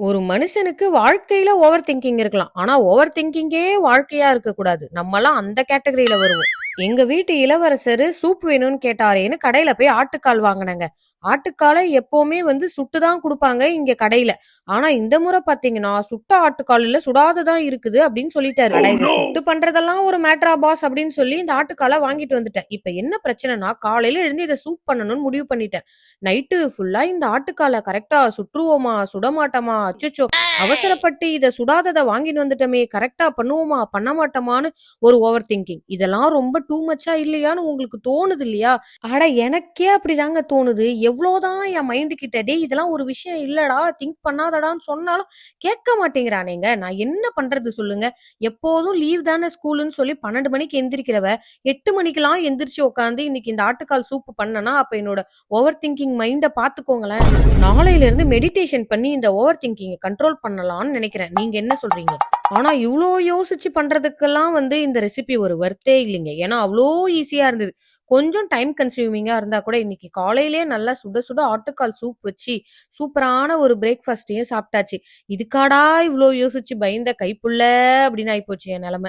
ஒரு மனுஷனுக்கு வாழ்க்கையில ஓவர் திங்கிங் இருக்கலாம். ஆனா ஓவர் திங்கிங்கே வாழ்க்கையா இருக்கக்கூடாது. நம்மலாம் அந்த கேட்டகரில வருவோம். எங்க வீட்டு இளவரசரு சூப் வேணும்னு கேட்டாரேன்னு கடையில போய் ஆட்டுக்கால் வாங்குனேங்க. ஆட்டுக்கால எப்பவுமே சுட்டு தான் குடுப்பாங்க இங்க கடையில. ஆனா இந்த முறை பாத்தீங்கன்னா, சுட்ட ஆட்டுக்கால் இல்ல சுடாததா இருக்குது அப்படின்னு சொல்லிட்டாரு. அட இத சுட்டு பண்றதெல்லாம் ஒரு மேட்டரா பாஸ் அப்படின்னு சொல்லி இந்த ஆட்டுக்கால வாங்கிட்டு வந்துட்டேன். இப்ப என்ன பிரச்சனைனா, காலையில எழுந்து இத சூப் பண்ணணும்னு முடிவு பண்ணிட்டேன். நைட்டு ஃபுல்லா இந்த ஆட்டுக்கால கரெக்ட்டா சுட்டுருவோமா? சுடமாட்டோமா? அச்சச்சோ! அவசரப்பட்டு இத சுடாதத வாங்கிட்டு வந்துட்டோமே! கரெக்ட்டா பண்ணுவோமா? பண்ண மாட்டோமான்னு ஒரு ஓவர் திங்கிங். இதெல்லாம் ரொம்ப டூ மச்சா இல்லையான்னு உங்களுக்கு தோணுது இல்லையா? அட எனக்கே அப்படிதாங்க தோணுது. எவ்வளோதான் என் மைண்ட் கிட்ட, "டேய் இதெல்லாம் ஒரு விஷயம் இல்லடா, திங்க் பண்ணாதடான்னு" சொன்னாலும் கேட்க மாட்டேங்கிறானேங்க. நான் என்ன பண்றது சொல்லுங்க? எப்போதும் லீவ் தானே ஸ்கூலுன்னு சொல்லி 12 மணிக்கு எந்திரிக்கிறவ, 8 மணிக்கெல்லாம் எந்திரிச்சு உட்காந்து இன்னைக்கு இந்த ஆட்டுக்கால் சூப்பு பண்ணேன்னா, அப்ப என்னோட ஓவர் திங்கிங் மைண்ட பார்த்துக்கோங்களேன். நாளையில இருந்து மெடிடேஷன் பண்ணி இந்த ஓவர் திங்கிங்க கண்ட்ரோல் பண்ணலாம்னு நெனைக்கிறேன். நீங்க என்ன சொல்றீங்க? ஆனா இவ்ளோ யோசிச்சு பண்றதுக்கெல்லாம் இந்த ரெசிபி ஒரு வொர்த்தே இல்லைங்க. ஏன்னா அவ்ளோ ஈஸியா இருந்தது. கொஞ்சம் டைம் கன்சியூமிங்கா இருந்தா கூட இன்னைக்கு காலையிலேயே நல்லா சுட சுட ஆட்டுக்கால் சூப் வச்சு, சூப்பரான ஒரு பிரேக்ஃபாஸ்ட்டையும் சாப்பிட்டாச்சு. இதுக்காடா இவ்ளோ யோசிச்சு பயந்த கைப்புள்ள அப்படின்னு ஆயிப்போச்சு என் நெலம.